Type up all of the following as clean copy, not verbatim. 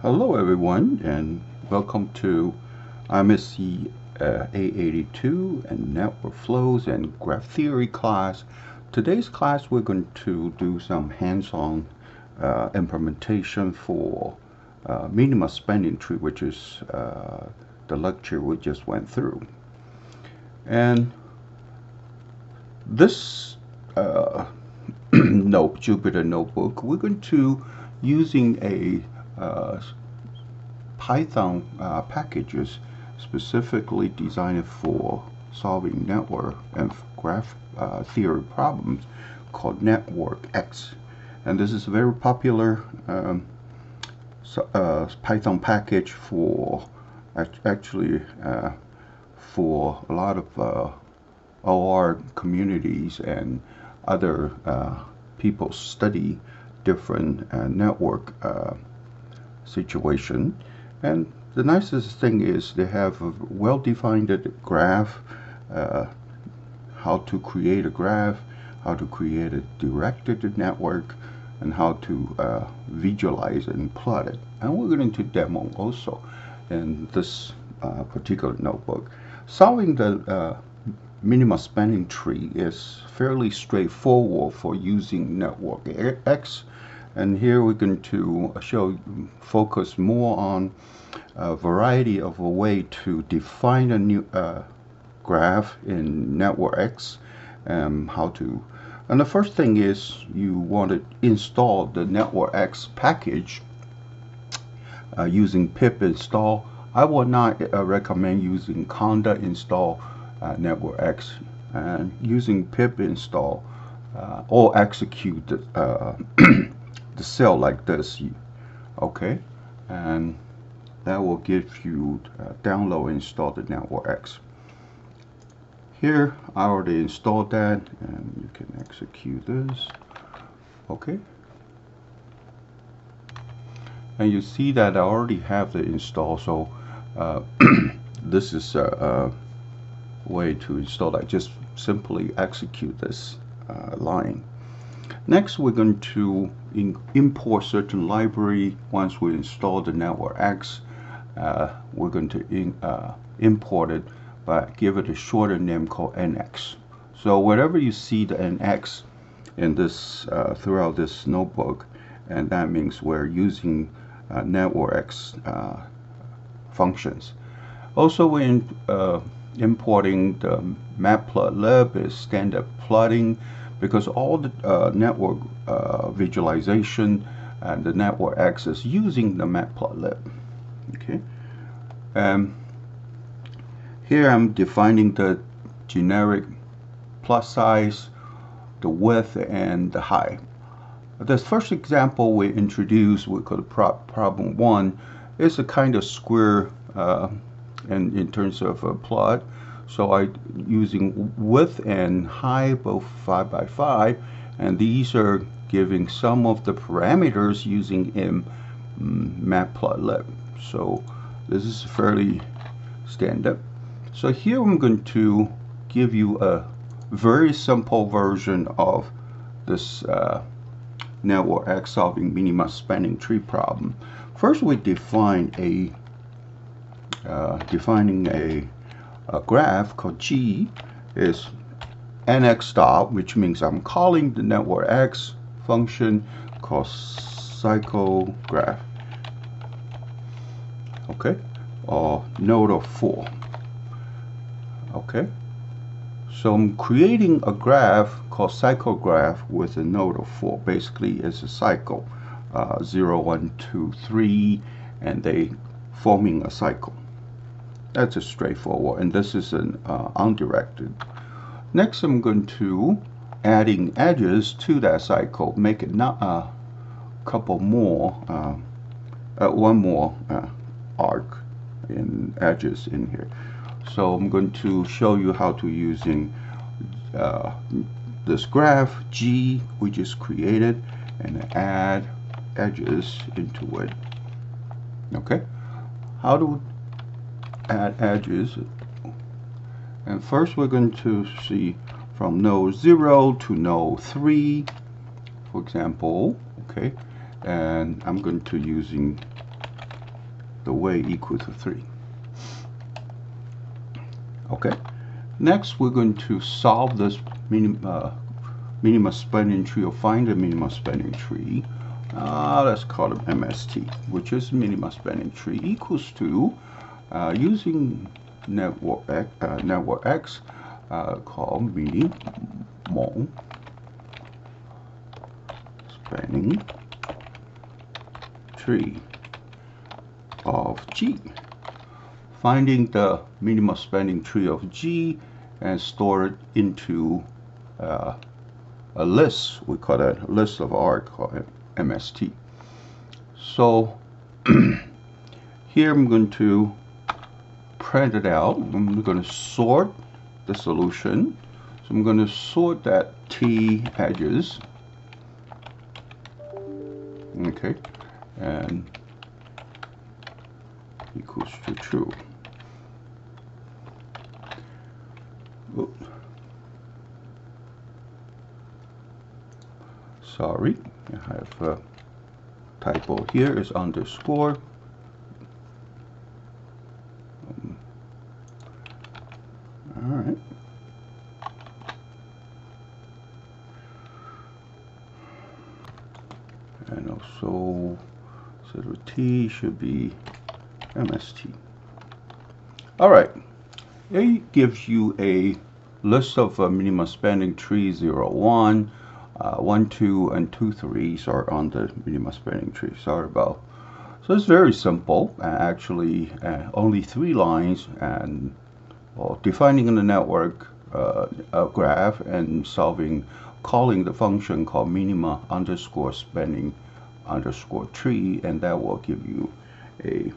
Hello everyone, and welcome to MSc A82 and Network Flows and Graph Theory class. Today's class we're going to do some hands-on implementation for minimum spending tree, which is the lecture we just went through. And this Jupyter notebook, we're going to using a Python packages specifically designed for solving network and graph theory problems called Networkx. And this is a very popular Python package for actually for a lot of OR communities and other people study different network situation. And the nicest thing is they have a well-defined graph, how to create a graph, how to create a directed network, and how to visualize and plot it. And we're going to demo also in this particular notebook. Solving the minimum spanning tree is fairly straightforward for using Networkx. And here we're going to focus more on a variety of a way to define a new graph in Networkx, and and the first thing is you want to install the Networkx package using pip install. I would not recommend using conda install Networkx, and using pip install or execute the cell like this, okay, and that will give you download and install the Networkx. Here I already installed that, and you can execute this, okay, and you see that I already have the install. So this is a way to install that. Just simply execute this line. Next, we're going to import certain library. Once we install the Networkx, we're going to import it, but give it a shorter name called NX. So wherever you see the NX in this throughout this notebook, and that means we're using Networkx functions. Also, we're importing the matplotlib is standard plotting, because all the network visualization and the Networkx is using the matplotlib. Okay. Here I'm defining the generic plot size, the width, and the height. This first example we introduced, we call problem 1, is a kind of square in terms of a plot. So I using width and height both 5 by 5, and these are giving some of the parameters using matplotlib. So this is fairly standard. So here I'm going to give you a very simple version of this Networkx solving minimum spanning tree problem. First, we define defining a graph called G is NX dot, which means I'm calling the Networkx function called cycle graph, okay, or node of 4. Okay, so I'm creating a graph called cycle graph with a node of 4. Basically, it's a cycle, 0, 1, 2, 3, and they forming a cycle. That's a straightforward, and this is an undirected. Next, I'm going to adding edges to that cycle, make it not a couple more, one more arc in edges in here. So I'm going to show you how to using this graph G we just created and add edges into it. Okay, how to add edges? And first we're going to see from node 0 to node 3, for example. Okay, and I'm going to using the way equal to 3. Okay, next we're going to solve this minimum spanning tree, or find the minimum spanning tree. Let's call it MST, which is minimum spanning tree, equals to using Networkx, called minimum spanning tree of G. Finding the minimum spanning tree of G and store it into a list. We call that a list of R, called MST. So here I'm going to print it out. I'm going to sort the solution. So I'm going to sort that T edges. Okay, and equals to true. Oops. Sorry, I have a typo here. Is underscore. All right. And also, so the T should be MST. All right. It gives you a list of minimum spanning tree 0, 1, 1, 2, and 2, 3s are on the minimum spanning tree. Sorry about. So it's very simple. Actually, only 3 lines, and defining the network graph and calling the function called minima underscore spanning underscore tree, and that will give you a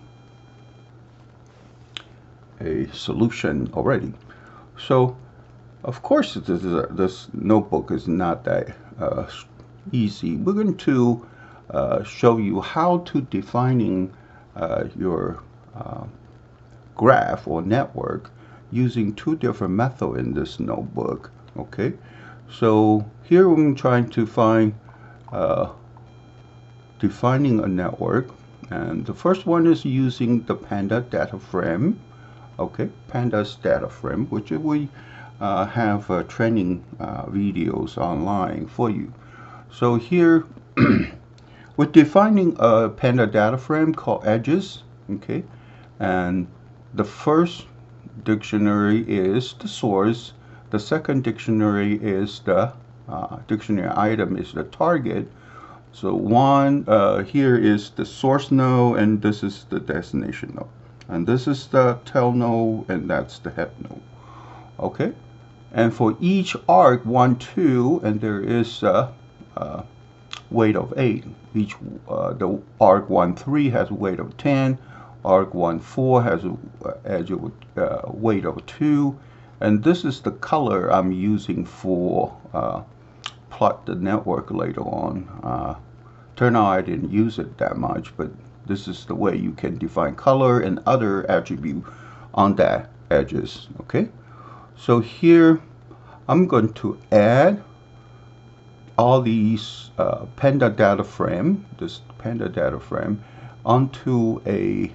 solution already. So of course this notebook is not that easy. We're going to show you how to defining your graph or network using 2 different methods in this notebook. Okay, so here I'm trying to find defining a network, and the first one is using the Panda data frame. Okay, Panda's data frame, which we have training videos online for you. So here we're defining a Panda data frame called edges. Okay, and the first dictionary is the source. The second dictionary is the dictionary item is the target. So one here is the source node, and this is the destination node, and this is the tail node, and that's the head node. Okay, and for each arc 1, 2, and there is a weight of 8. Each the arc 1, 3 has a weight of 10. Arc 1, 4 has a weight of 2, and this is the color I'm using for plot the network later on. Turn out I didn't use it that much, but this is the way you can define color and other attribute on that edges. Okay, so here I'm going to add all these Panda data frame, this Panda data frame, onto a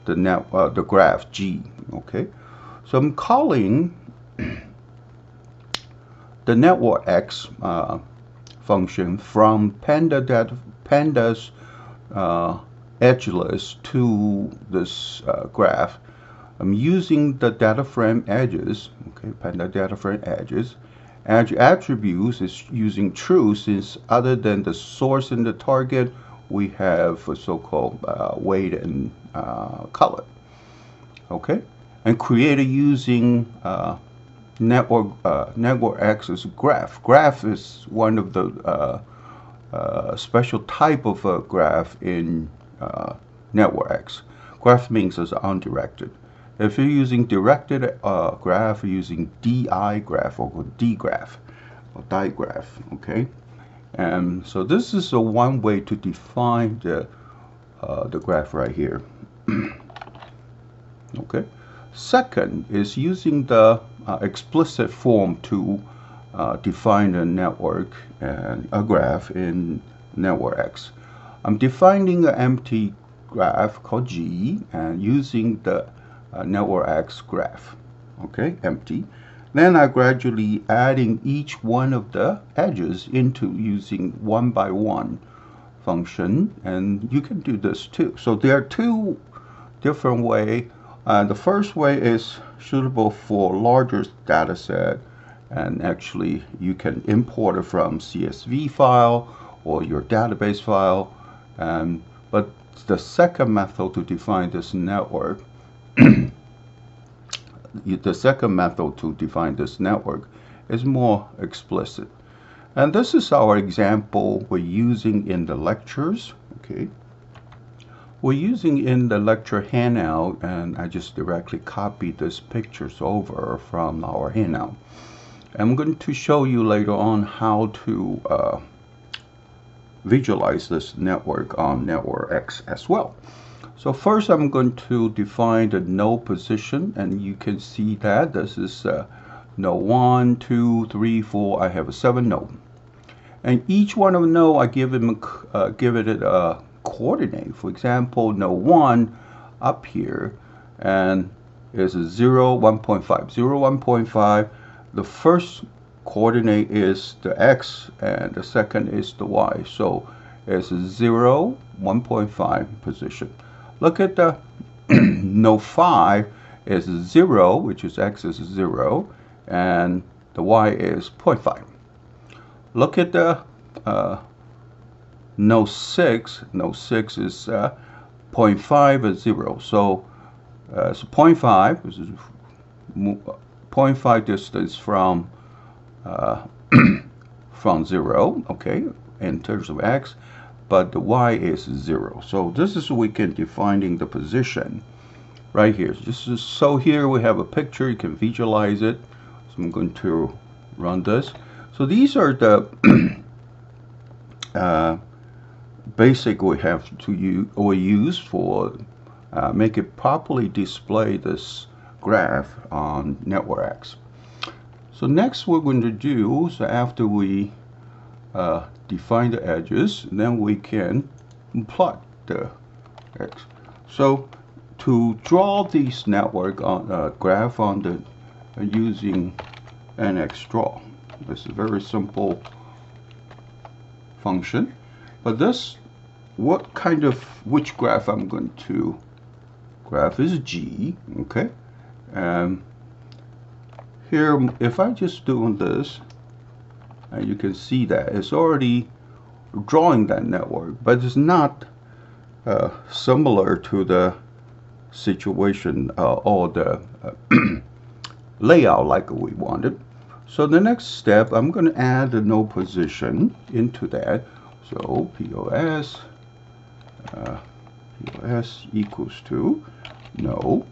the graph G. Okay, so I'm calling the Networkx function from Panda's edgeless to this graph. I'm using the data frame edges. Okay, Panda data frame edges. Attributes is using true, since other than the source and the target, we have a so-called weight and color. Okay, and created using Networkx's graph. Graph is one of the special type of a graph in Networkx. Graph means it's undirected. If you're using directed graph, you're using DI graph or D graph or digraph. Okay, and so this is one way to define the graph right here. Okay. Second is using the explicit form to define a network and a graph in Networkx. I'm defining an empty graph called G and using the Networkx graph. Okay, empty. Then I gradually adding each one of the edges into using one by one function, and you can do this too. So there are two different ways. The first way is suitable for larger data set, and actually you can import it from CSV file or your database file. But the second method to define this network is more explicit. And this is our example we're using in the lectures. Okay, we're using in the lecture handout, and I just directly copied these pictures over from our handout. I'm going to show you later on how to visualize this network on Networkx as well. So first I'm going to define the node position, and you can see that this is node 1, 2, 3, 4. I have 7 nodes. And each one of the nodes I give it a coordinate. For example, node 1 up here and is 0, 1.5. 0, 1.5. The first coordinate is the x and the second is the y. So it's 0, 1.5 position. Look at the node 5 is 0, which is x is 0, and the y is 0.5. Look at the node 6. Node 6 is 0.5 is 0. So it's 0.5. This is 0.5 distance from 0. Okay, in terms of x. But the y is 0. So this is we can defining the position right here. So here we have a picture. You can visualize it. So I'm going to run this. So these are the basic we have to use for make it properly display this graph on Networkx. So next we're going to do, so after we define the edges, then we can plot the x. So to draw this network on graph on the using NX draw, this is a very simple function. But this, which graph I'm going to graph is G. Okay, here if I just do this, and you can see that it's already drawing that network, but it's not similar to the situation or the layout like we wanted. So the next step, I'm going to add the node position into that. So POS equals to node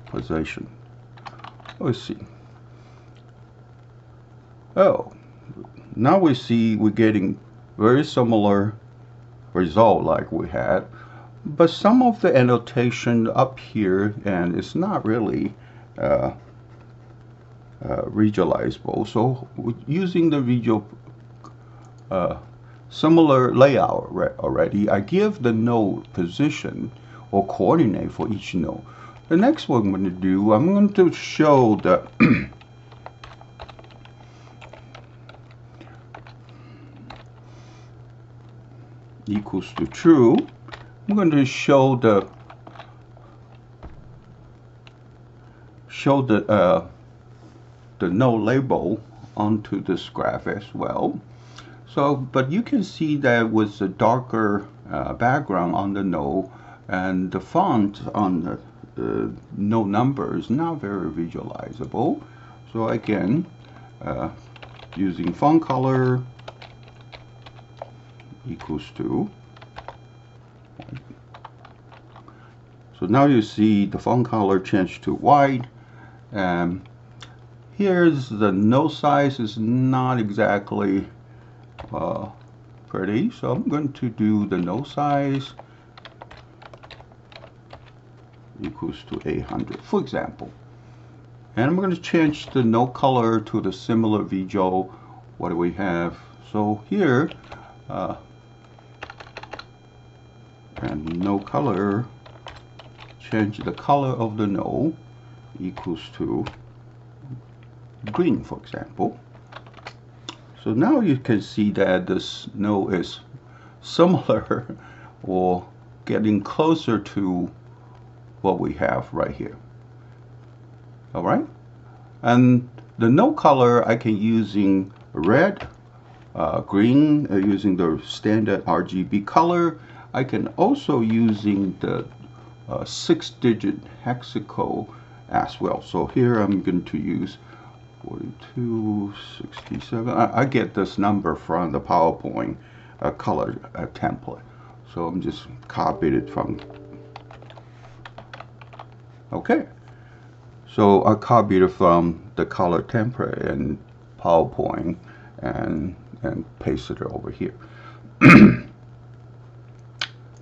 position. Let's see. Oh, now we see we're getting very similar result like we had, but some of the annotation up here and it's not really visualizable. So using the visual similar layout already, I give the node position or coordinate for each node. The next one I'm going to do, I'm going to show the equals to true. I'm going to show the node label onto this graph as well. So, but you can see that with a darker background on the node, and the font on the node number is not very visualizable. So again, using font color equals to. So now you see the font color changed to white. Here's the node size is not exactly pretty, so I'm going to do the node size equals to 800, for example. And I'm going to change the node color to the similar visual what do we have. So here and no color, change the color of the node equals to green, for example. So now you can see that this node is similar or getting closer to what we have right here. All right, and the node color I can using red, green, using the standard RGB color. I can also using the 6-digit hexacode as well. So here I'm going to use 4267. I get this number from the PowerPoint color template. So I'm just copied it from. Okay. So I copied it from the color template in PowerPoint and pasted it over here.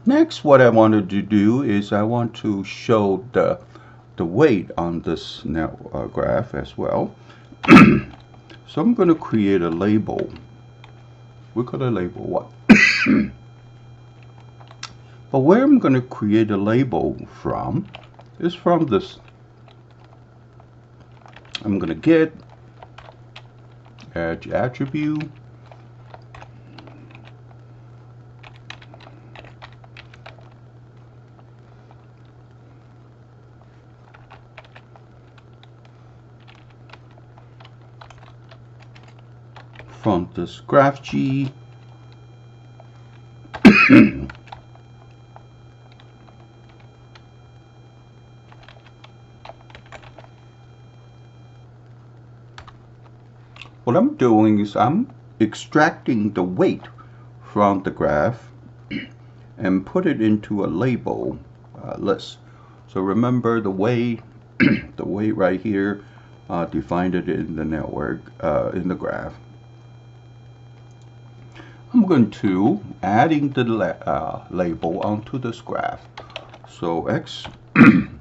Next, what I wanted to do is I want to show the weight on this graph as well. So I'm going to create a label. We're going to label what? But where I'm going to create a label from is from this. I'm going to get edge attribute, from this graph G. What I'm doing is I'm extracting the weight from the graph and put it into a label list. So remember the weight, the weight right here, defined it in the network, in the graph. I'm going to adding the label onto this graph. So X, I'm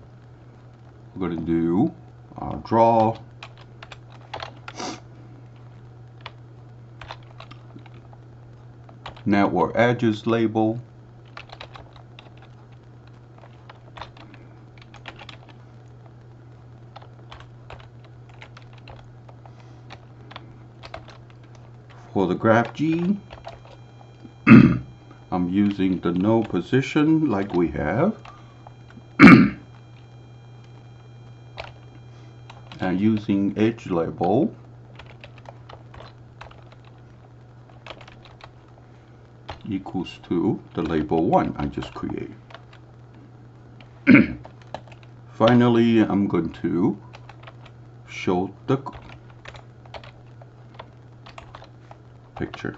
going to do draw network edges label. For the graph G, I'm using the node position like we have, and using edge label equals to the label 1 I just created. Finally, I'm going to show the picture.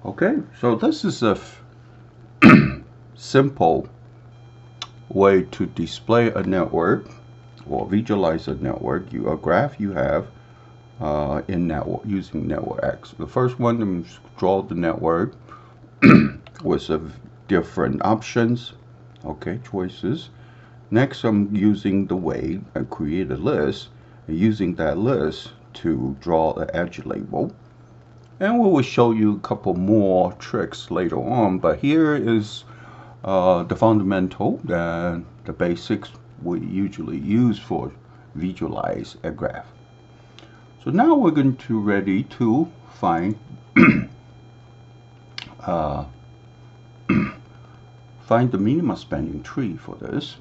Okay, so this is a simple way to display a network or visualize a network. A graph you have in network using Networkx. The first one, I'm draw the network with different options, okay, choices. Next, I'm using the weight and create a list, and using that list to draw the edge label. And we will show you a couple more tricks later on, but here is the fundamental, the basics we usually use for visualize a graph. So now we're going to ready to find find the minimum spanning tree for this.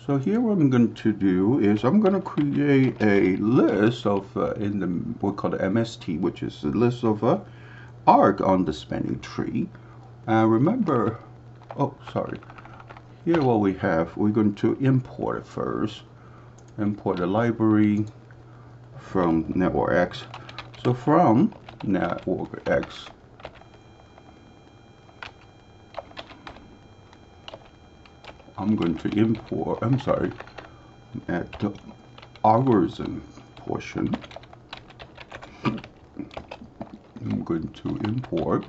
So here what I'm going to do is I'm going to create a list of in the we call it MST, which is a list of arc on the spanning tree. Remember, oh sorry, here what we have, we're going to import it first. Import the library from Networkx. So from Networkx, I'm going to import, I'm sorry, at the algorithm portion, I'm going to import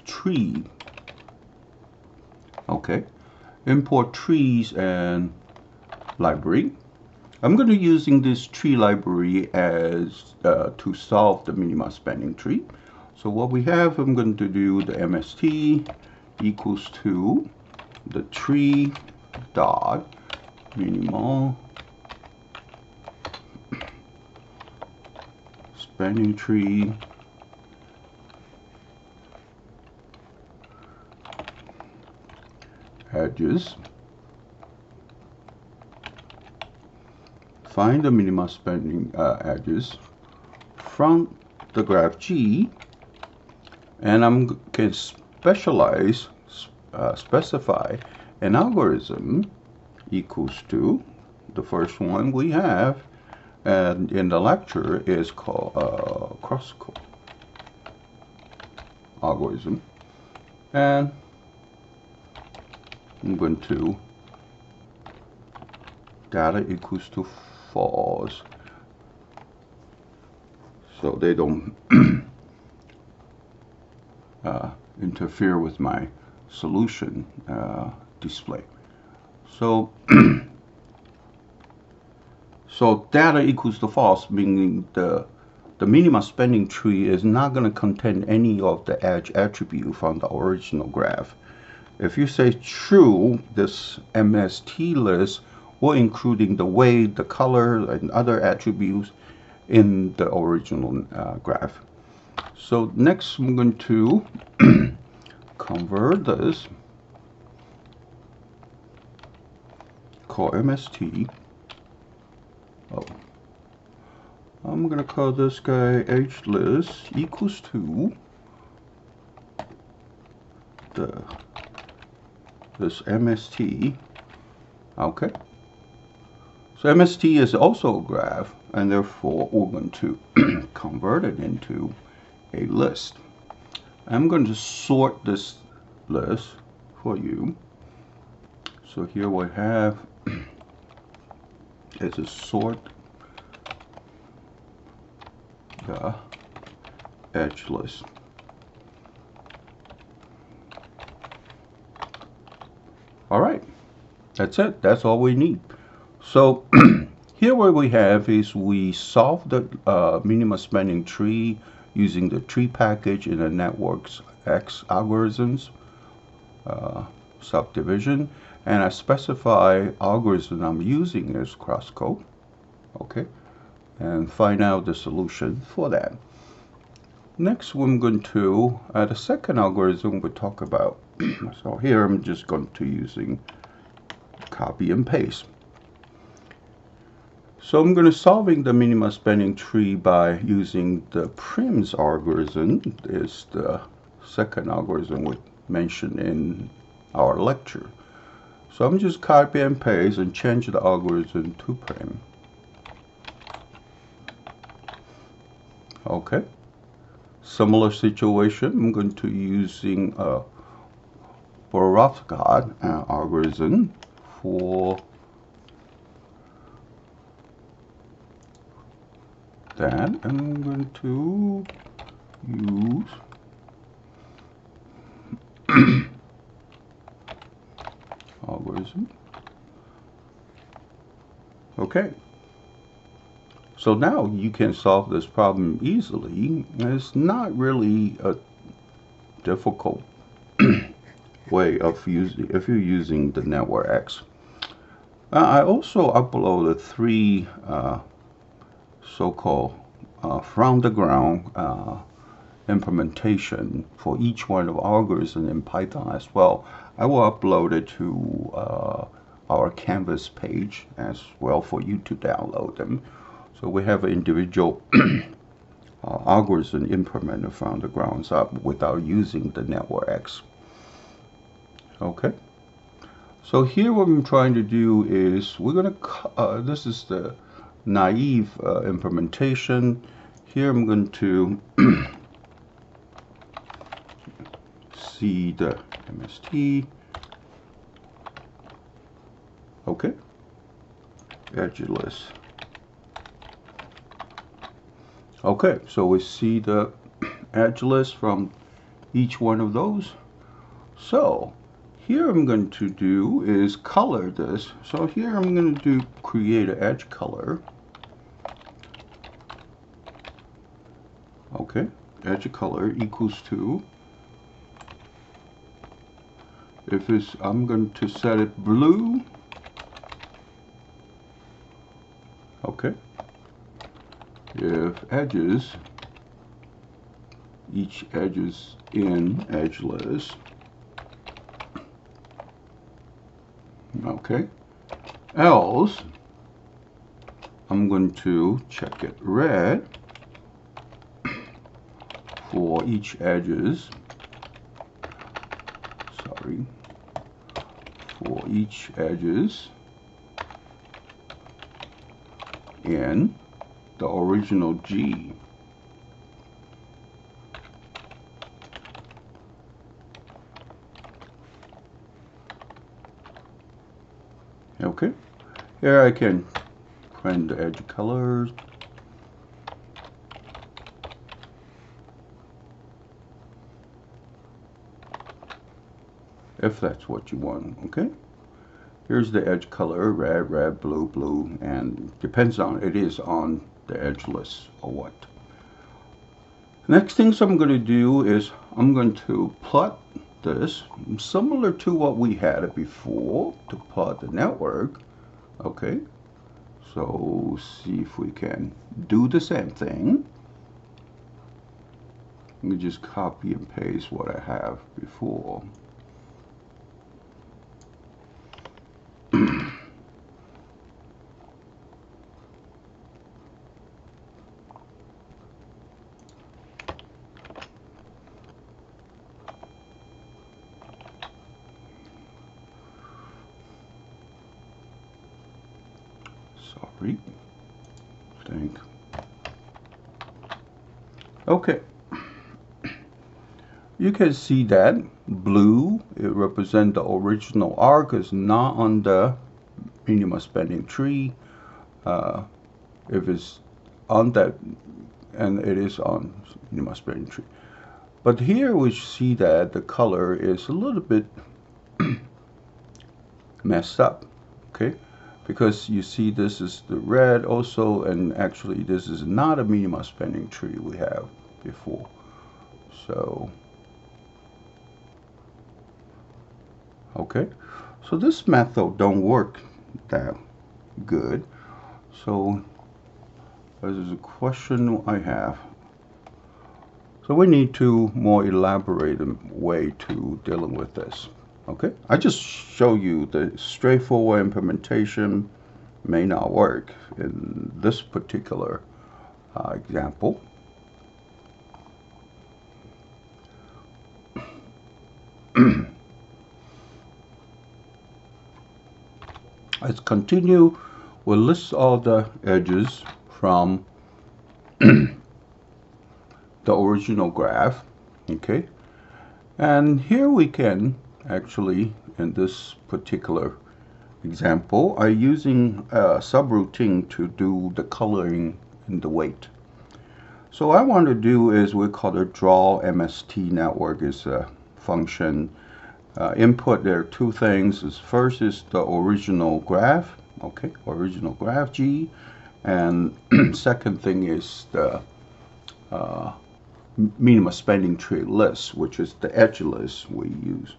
tree. Okay, import trees and library. I'm going to using this tree library as to solve the minimum spanning tree. So what we have, I'm going to do the MST equals to the tree dot minimal spanning tree edges. Find the minimum spanning edges from the graph G, and I can specify an algorithm equals to the first one we have, and in the lecture is called Kruskal algorithm, and I'm going to data equals to false, so they don't interfere with my solution display. So so data equals to false, meaning the minimum spanning tree is not going to contain any of the edge attribute from the original graph. If you say true, this MST list will including the weight, the color, and other attributes in the original graph. So next I'm going to convert this, call MST. Oh, I'm going to call this guy edge list equals to this MST. Okay. So MST is also a graph, and therefore we're going to convert it into a list. I'm going to sort this list for you. So here we have is a sort the edge list. All right, that's it. That's all we need. So here what we have is we solve the minimum spanning tree using the tree package in the Networkx algorithms subdivision, and I specify algorithm I'm using is Kruskal, okay, and find out the solution for that. Next, I'm going to the second algorithm we'll talk about. So here I'm just going to using copy and paste. So I'm going to solving the minimum spanning tree by using the Prim's algorithm. Is the second algorithm we mentioned in our lecture. So I'm just copy and paste and change the algorithm to Prim. Okay. Similar situation. I'm going to using Borůvka algorithm for that, and I'm going to use algorithm. Okay. So now you can solve this problem easily. It's not really a difficult way of using if you're using the Networkx. I also uploaded 3 so-called from the ground implementation for each one of algorithms in Python as well. I will upload it to our Canvas page as well for you to download them. So we have an individual algorithm implemented from the grounds up without using the Networkx. Okay. So here what I'm trying to do is we're going to, this is the naive implementation. Here I'm going to see the MST. Okay. Edge list. Okay, so we see the edge list from each one of those. So here I'm going to do is color this. So here I'm going to do create an edge color. Okay, edge color equals to If it's, I'm going to set it blue. Okay. If edges, each edge is in edgeless. Okay. Else, I'm going to check it red for each edges. Sorry. For each edges in the original G. Okay, here I can print the edge colors. If that's what you want, okay? Here's the edge color, red, red, blue, blue, and depends on, it is on the edgeless or what. Next things I'm going to do is I'm going to plot this similar to what we had before to plot the network. Okay, so see if we can do the same thing. Let me just copy and paste what I have before. Sorry. Think. Okay. You can see that blue, it represents the original arc, is not on the minimum spending tree. If it's on that, and it is on minimum spending tree. But here we see that the color is a little bit messed up, okay? Because you see this is the red also, and actually this is not a minimum spending tree we have before. So, okay, so this method don't work that good. So this is a question I have. So we need to more elaborate way to dealing with this. Okay, I just show you the straightforward implementation may not work in this particular example. Let's continue. We'll list all the edges from the original graph. Okay, and here we can actually, in this particular example, I'm using a subroutine to do the coloring and the weight. So what I want to do is we call it draw MST network is a function. Input, there are two things. First is the original graph, okay, original graph G, and second thing is the minimum spending tree list, which is the edge list we use.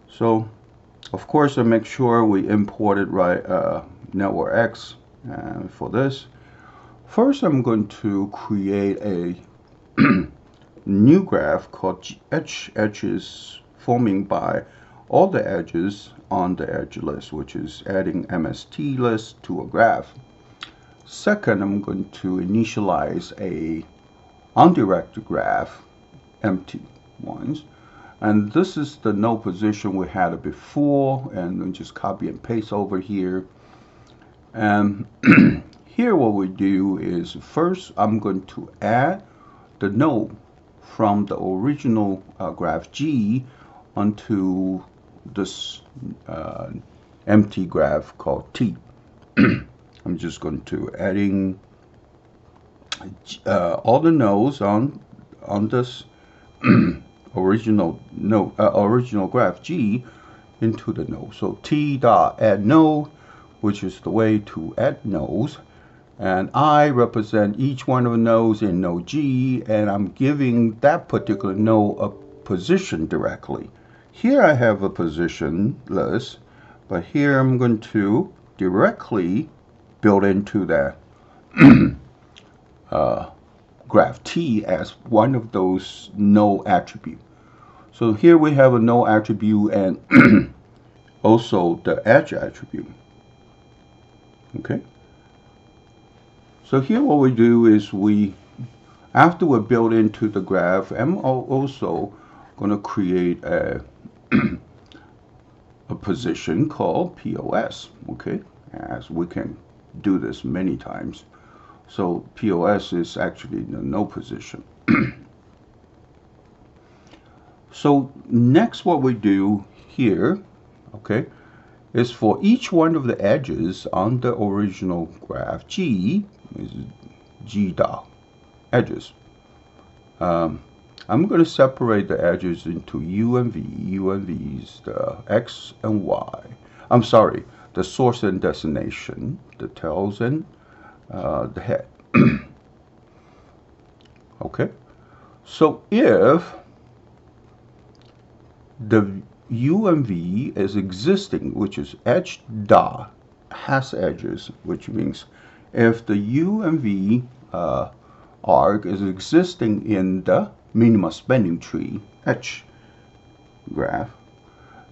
So, of course, I make sure we import it right, Networkx for this. First, I'm going to create a new graph called edges, forming by all the edges on the edge list, which is adding MST list to a graph. Second, I'm going to initialize a undirected graph, empty ones. And this is the node position we had before, and we just copy and paste over here. And here what we do is first I'm going to add the node from the original graph G onto this empty graph called T. I'm just going to adding all the nodes on this original node, original graph G into the node. So T dot add node, which is the way to add nodes, and I represent each one of the nodes in node G, and I'm giving that particular node a position directly. Here I have a position list, but here I'm going to directly build into that graph T as one of those no attribute. So here we have a no attribute and also the edge attribute. Okay. So here what we do is after we build into the graph, I'm also going to create a position called POS. Okay, as we can do this many times. So POS is actually the no position. So next what we do here, okay, is for each one of the edges on the original graph, G is G dot edges. I'm going to separate the edges into U and V. U and V is the X and Y. I'm sorry, the source and destination, the tails and the head. Okay, so if the U and V is existing, which is edge dot has edges, which means if the U and V arc is existing in the minimum spanning tree H graph,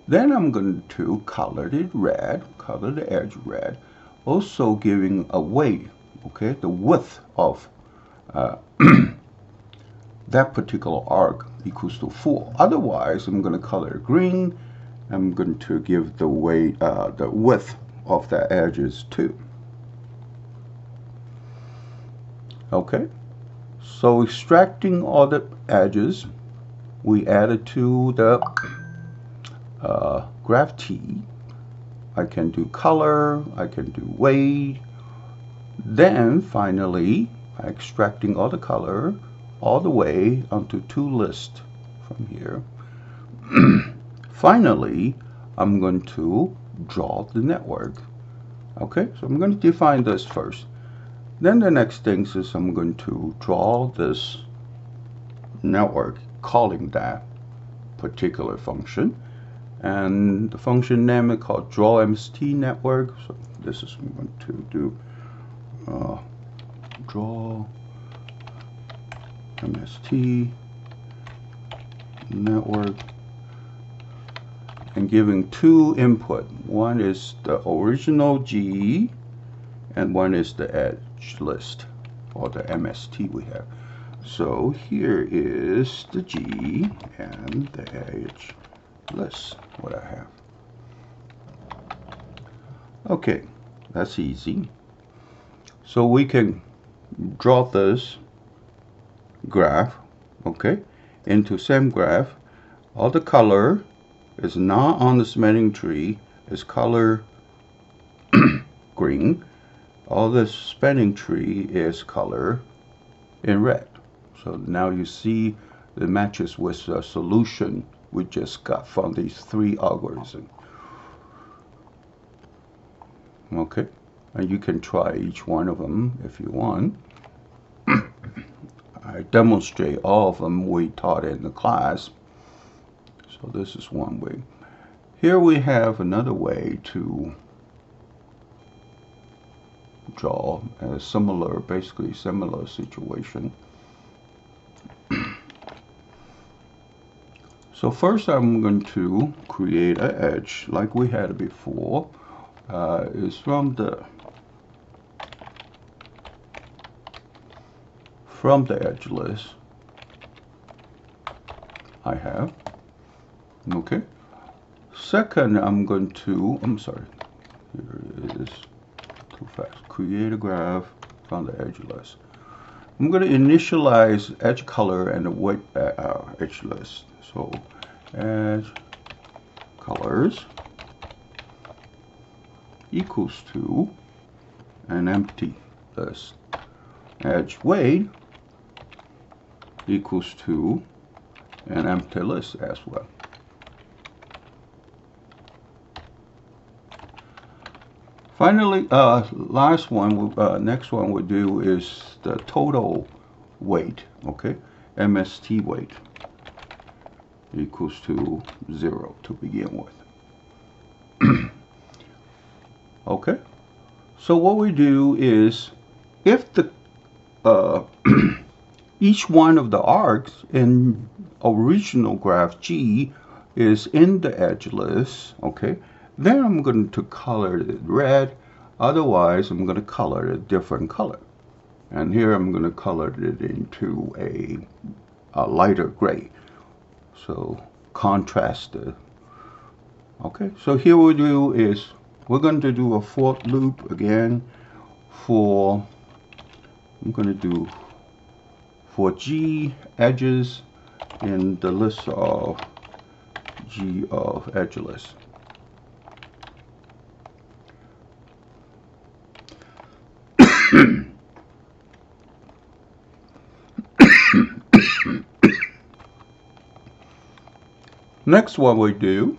then I'm going to color it red, color the edge red, also giving away, okay, the width of that particular arc equals to 4. Otherwise, I'm going to color it green. I'm going to give the width of the edges too. Okay, so extracting all the edges, we added to the graph T. I can do color, I can do weight. Then finally, extracting all the color all the way onto two lists from here. Finally, I'm going to draw the network. Okay, so I'm going to define this first. Then the next thing is I'm going to draw this network, calling that particular function. And the function name is called drawMST network. So this is I'm going to do draw MST network, and giving two input. One is the original G and one is the edge list, or the MST we have. So here is the G and the edge list, what I have. Okay, that's easy. So we can draw this graph, okay, into same graph. All the color is not on the spanning tree, is color green. All the spanning tree is color in red. So now you see the matches with the solution we just got from these three algorithms. Okay, and you can try each one of them if you want. I demonstrate all of them we taught in the class. So this is one way. Here we have another way to draw a similar, basically similar situation. So first I'm going to create an edge like we had before. Is from the edge list I have. Okay. Second, I'm sorry, here it is too fast. Create a graph from the edge list. I'm going to initialize edge color and the weight edge list. So edge colors equals to an empty list. Edge weight equals to an empty list as well. Finally, next one we'll do is the total weight, okay, MST weight. equals to 0 to begin with. Okay, so what we do is, if the each one of the arcs in original graph G is in the edge list, okay, then I'm going to color it red. Otherwise, I'm going to color it a different color. And here I'm going to color it into a lighter gray. So contrast the. Okay, so here we do is we're going to do a for loop again for. I'm going to do for G edges in the list of G of edge list. Next, what we do,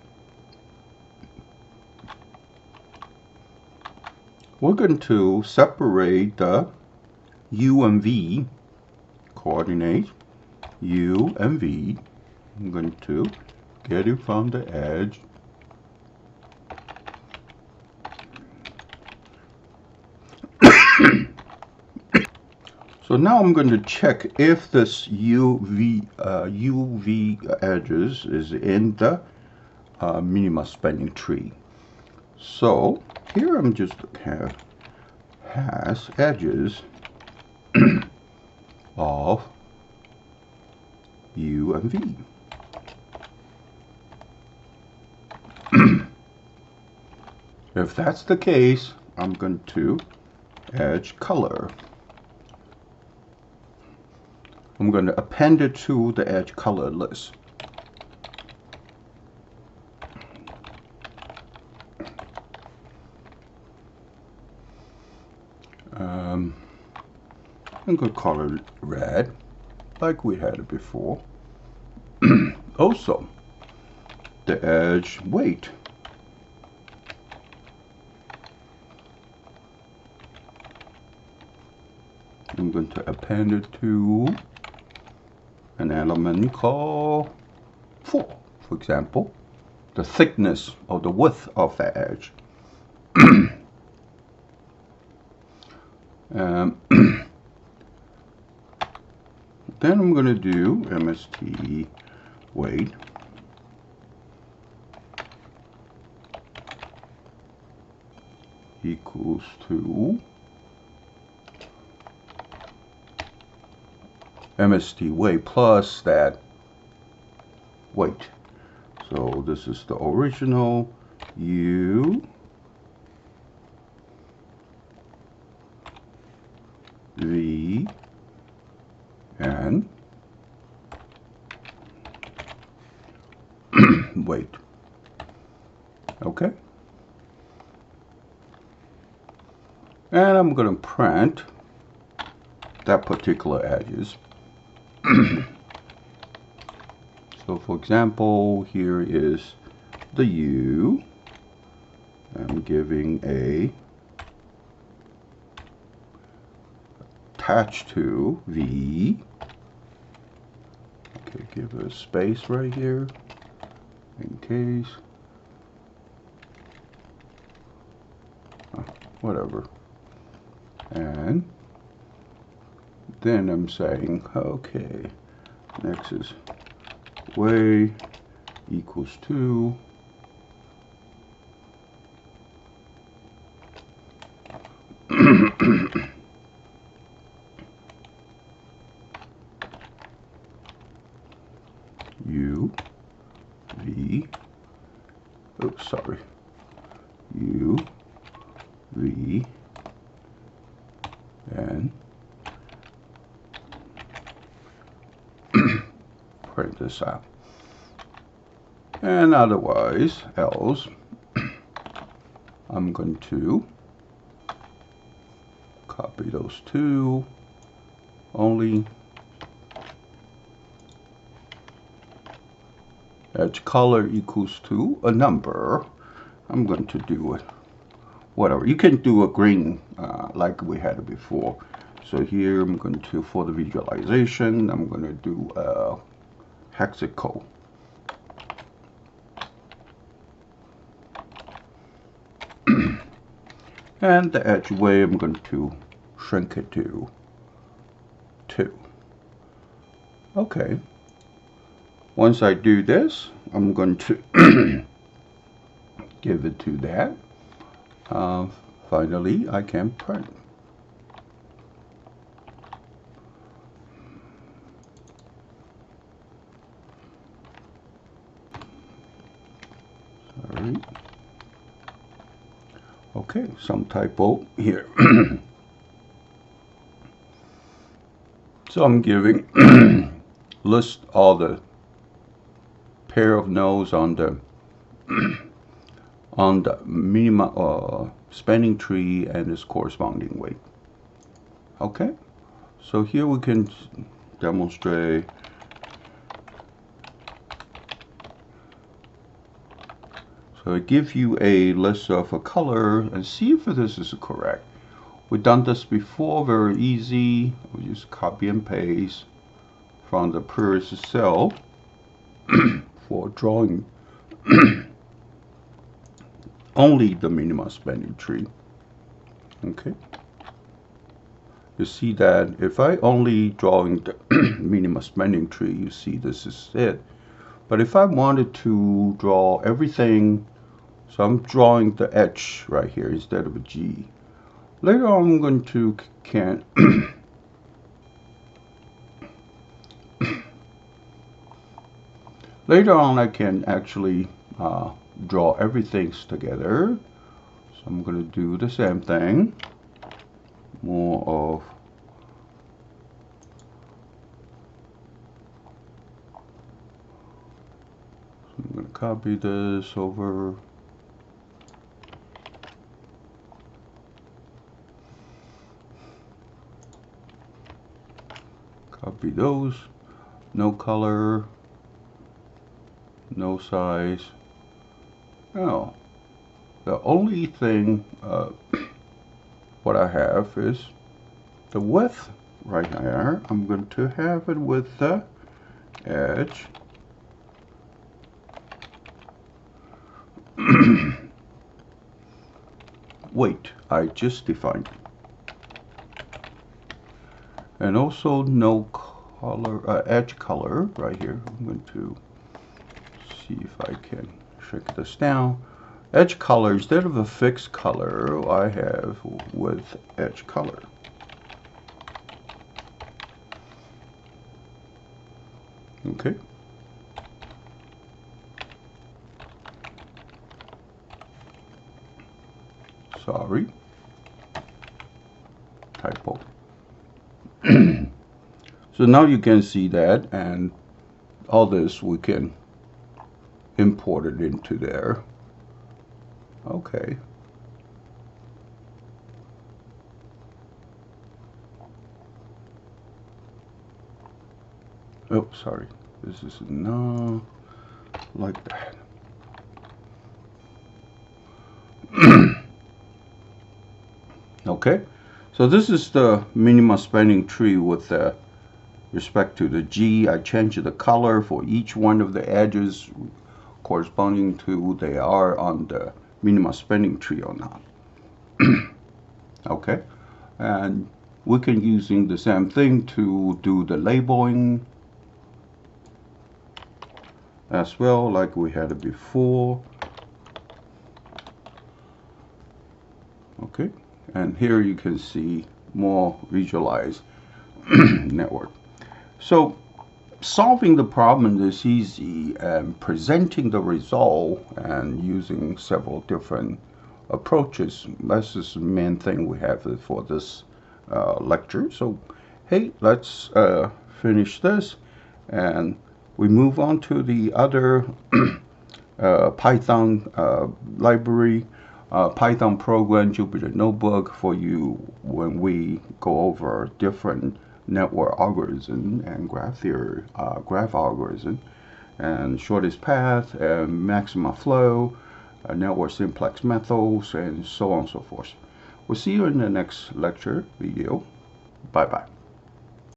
we're going to separate the U and V coordinate, U and V. I'm going to get it from the edge. So now I'm going to check if this UV edges is in the minima spanning tree. So here I'm just has edges of U and V. If that's the case, I'm going to edge color. I'm going to append it to the edge color list. I'm going to color it red, like we had it before. Also, the edge weight. I'm going to append it to an element called 4, for example, the thickness or the width of the edge. Then I'm going to do MST weight equals to MST weight plus that weight. So this is the original U V and weight. Okay. And I'm going to print that particular edges. So for example, here is the U. I'm giving a attached to V. Okay, give it a space right here in case. Whatever. And then I'm saying, okay, next is way equals to U V, oops, sorry, U V and print this out. And otherwise, else, I'm going to copy those two only. Edge color equals to a number. I'm going to do it whatever. You can do a green like we had it before. So here I'm going to, for the visualization, I'm going to do a hexaco. And the edge weight, I'm going to shrink it to 2. Okay. Once I do this, I'm going to give it to that. Finally, I can print. Sorry. Okay, some typo here. So I'm giving list all the pair of nodes on the minimum spanning tree and its corresponding weight. Okay, so here we can demonstrate. So it gives you a list of a color and see if this is correct. We've done this before, very easy. We just copy and paste from the previous cell for drawing only the minimum spanning tree. Okay. You see that if I only drawing the minimum spanning tree, you see this is it. But if I wanted to draw everything, so I'm drawing the edge right here instead of a G. Later on, I'm going to later on I can actually draw everything together. So I'm going to do the same thing. More of I'm going to copy this over. Copy those. No color. No size. Now, the only thing what I have is the width right here. I'm going to have it with the edge. Wait, I just defined it. And also no color, edge color right here. I'm going to see if I can shrink this down. Edge color, instead of a fixed color, I have with edge color. Okay. Sorry. Typo. So now you can see that, and all this we can import it into there. Okay. Oh, sorry. This is not like that. Okay. So this is the minimum spanning tree with respect to the G. I changed the color for each one of the edges corresponding to they are on the minimum spanning tree or not. Okay, and we can using the same thing to do the labeling as well, like we had it before. Okay, and here you can see more visualized network. So solving the problem is easy, and presenting the result and using several different approaches. That's the main thing we have for this lecture. So hey, let's finish this and we move on to the other Python library, Python program, Jupyter Notebook for you when we go over different network algorithm and graph theory, graph algorithm, and shortest path, and maximum flow, network simplex methods, and so on and so forth. We'll see you in the next lecture video. Bye bye.